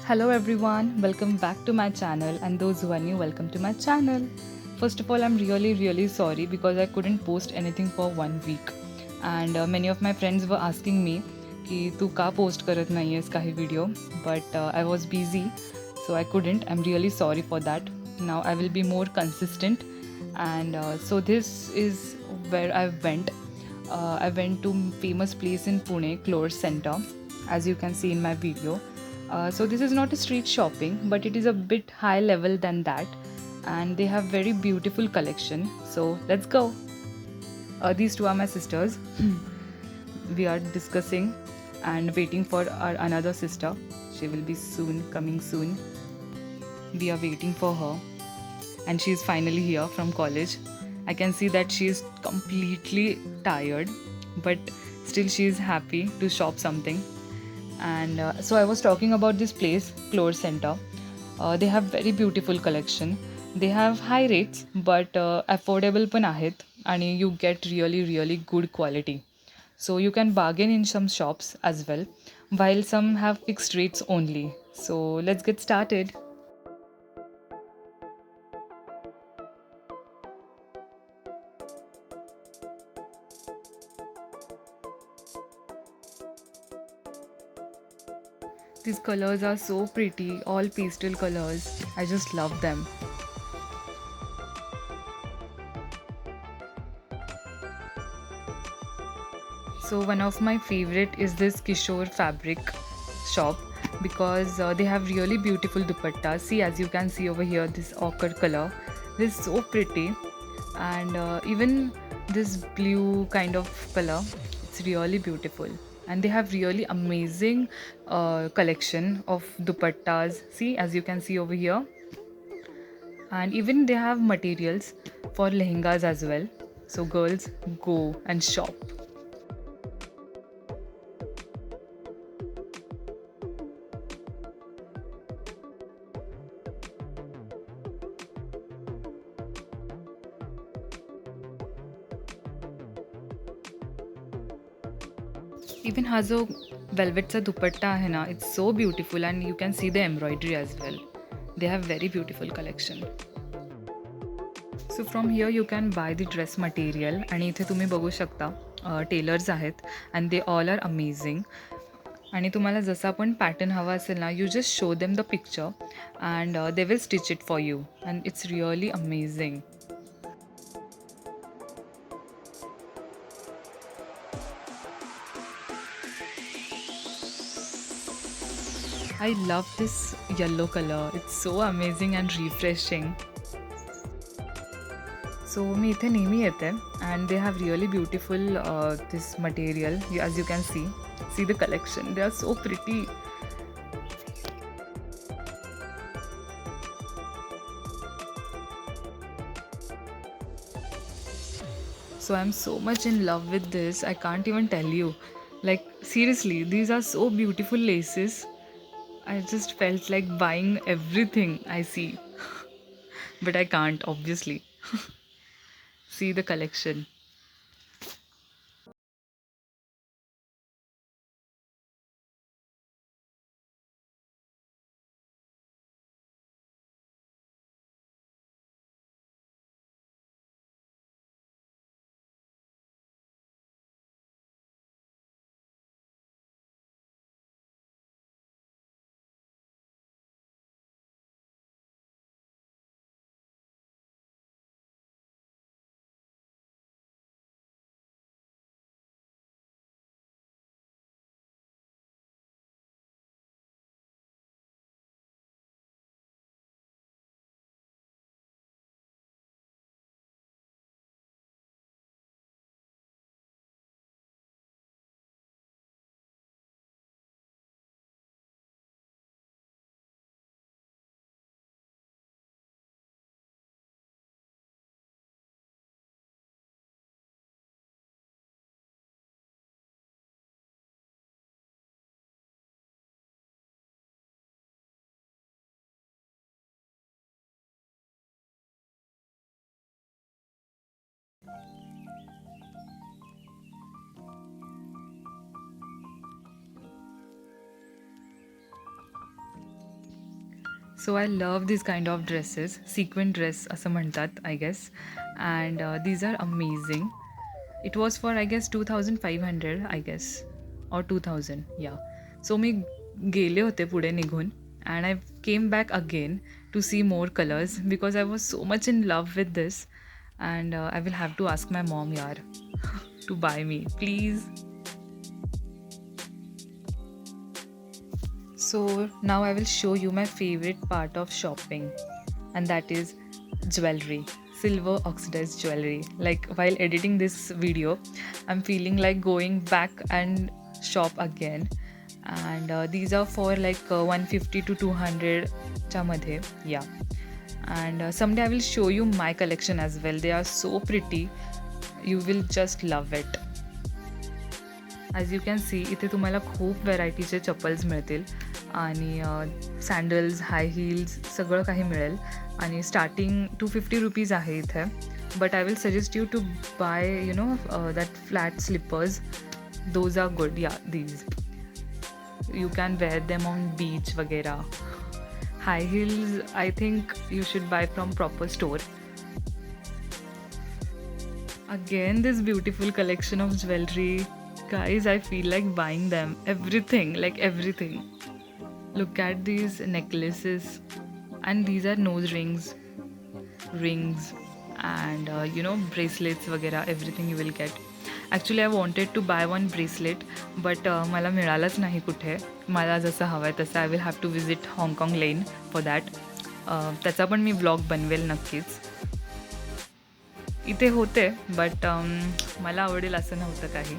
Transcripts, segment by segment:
Hello everyone, welcome back to my channel, and those who are new, welcome to my channel. First of all, I'm really sorry because I couldn't post anything for 1 week, and many of my friends were asking me कि तू का post करत नहीं है काही video, but I was busy, so I couldn't. I'm really sorry for that. Now I will be more consistent, and so this is where I went. I went to famous place in Pune, Clores Center, as you can see in my video. So this is not a street shopping, but it is a bit high level than that, and they have very beautiful collection. So let's go. These two are my sisters. We are discussing and waiting for our another sister. She will be soon coming soon. We are waiting for her, and she is finally here from college. I can see that she is completely tired, but still she is happy to shop something. And so I was talking about this place, Clore Center. They have very beautiful collection. They have high rates, but affordable पण आहेत आणि you get really good quality. So you can bargain in some shops as well, while some have fixed rates only. So let's get started. These colors are so pretty, all pastel colors. I just love them. So one of my favorite is this Kishore fabric shop because they have really beautiful dupattas. See, as you can see over here, this ochre color. This is so pretty, and even this blue kind of color. It's really beautiful, and they have really amazing collection of dupattas. See, as you can see over here, and even they have materials for lehengas as well. So girls, go and shop. Even हा जो वेल्वेटचा दुपट्टा आहे ना, it's so beautiful and you can see the embroidery as well. They have very beautiful collection. So from here you can buy the dress material आणि इथे तुम्ही बघू शकता टेलर्स आहेत and they all are amazing. आणि तुम्हाला जसा पण पॅटर्न हवा असेल ना, you just show them the picture and they will stitch it for you and it's really amazing. I love this yellow color. It's so amazing and refreshing. So मी इथे नेहमी येते and they have really beautiful this material. As you can see the collection. They are so pretty. So I'm so much in love with this. I can't even tell you. Like seriously, these are so beautiful laces. I just felt like buying everything I see. But I can't, obviously. See the collection. So I love these kind of dresses, sequin dress असं म्हणतात I guess, and these are amazing. It was for I guess 2500 I guess or 2000, yeah. So मी गेले होते पुढे निघून and I came back again to see more colors because I was so much in love with this, and I will have to ask my mom yaar to buy me please. So now I will show you my favorite part of shopping, and that is jewelry, silver oxidized jewelry. Like while editing this video, I'm feeling like going back and shop again. And these are for like 150 to 200 च्या मध्ये, yeah. And someday I will show you my collection as well. They are so pretty. You will just love it. As you can सी इथे तुम्हाला खूप व्हेरायटीचे चप्पल्स मिळतील आणि sandals, high heels सगळं काही मिळेल आणि स्टार्टिंग ₹250 आहे इथे. But I will suggest you to buy that flat slippers. Those are good, yeah these you can wear them on beach वगैरह. High heels I think you should buy from proper store. Again, this beautiful collection of jewelry. Guys, I feel like buying them. Everything, like everything. Look at these necklaces. And these are nose rings, and bracelets, वगैरह, everything you will get. Actually, I wanted to buy one bracelet, but मला मिळालंच नाही कुठे. मला जसं हवं आहे तसं. I will have to visit Hong Kong Lane for that. त्याचा पण मी व्लॉग बनवेल नक्कीच. इथे होते बट मला आवडेल असं नव्हतं काही.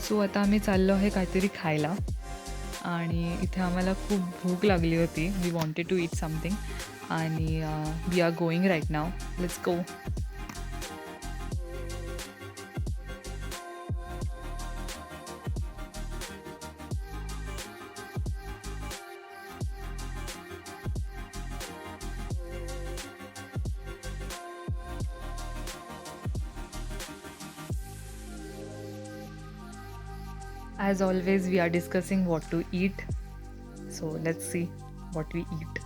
सो आता आम्ही चाललो आहे काहीतरी खायला आणि इथे आम्हाला खूप भूक लागली होती. We wanted to eat something आणि we are going right now. Let's go. As always, we are discussing what to eat. So let's see what we eat.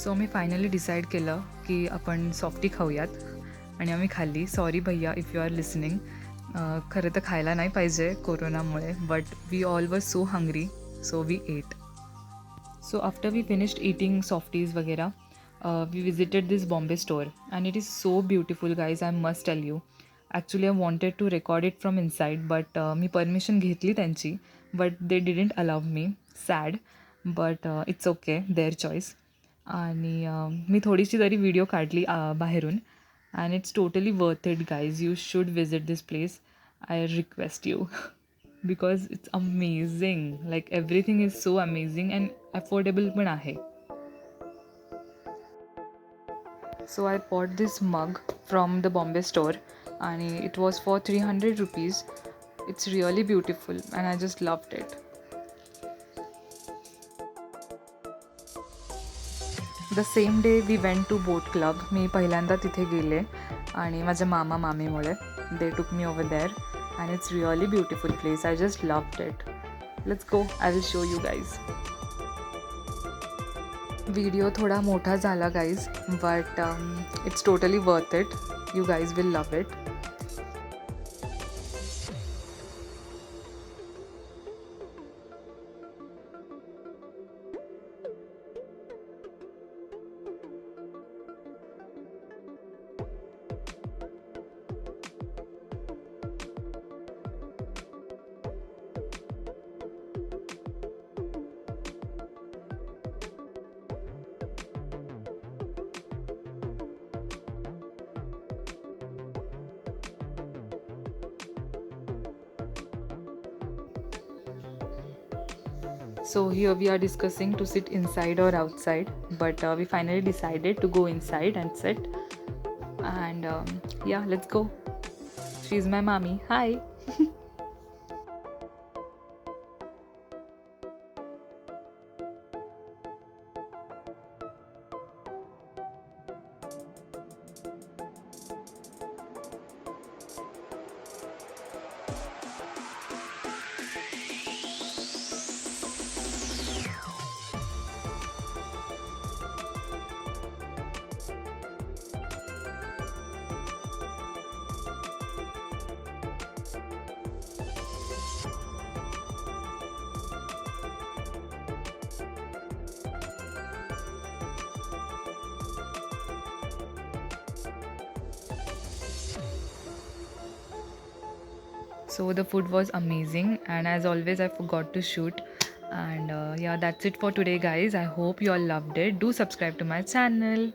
So me finally decide केलं की आपण सॉफ्टी खाऊयात आणि आम्ही खाल्ली. Sorry भैया if you are listening. खरं तर खायला नाही पाहिजे कोरोनामुळे, but we all were so hungry, so we ate. So after we finished eating softies वगैरह, we visited this Bombay store and it is so beautiful guys, I must tell you. Actually I wanted to record it from inside but me permission घेतली त्यांची but they didn't allow me. Sad, but it's okay, their choice. आणि मी थोडीशी तरी video काढली बाहेरून and it's totally worth it guys. You should visit this place. I request you because it's amazing. Like everything is so amazing and affordable पण आहे. So I bought this mug from the Bombay store and it was for 300 rupees. It's really beautiful and I just loved it. The same day we went to boat club. मी पहिल्यांदा तिथे गेले आणि माझ्या मामा मामीमुळे they took me over there and it's really beautiful place. I just loved it. Let's go. I will show you guys. Video थोडा मोठा झाला guys but it's totally worth it. You guys will love it. So here we are discussing to sit inside or outside, but we finally decided to go inside and sit. And yeah, let's go. She's my mommy. Hi. So the food was amazing, and as always, I forgot to shoot. And yeah, that's it for today, guys. I hope you all loved it. Do subscribe to my channel.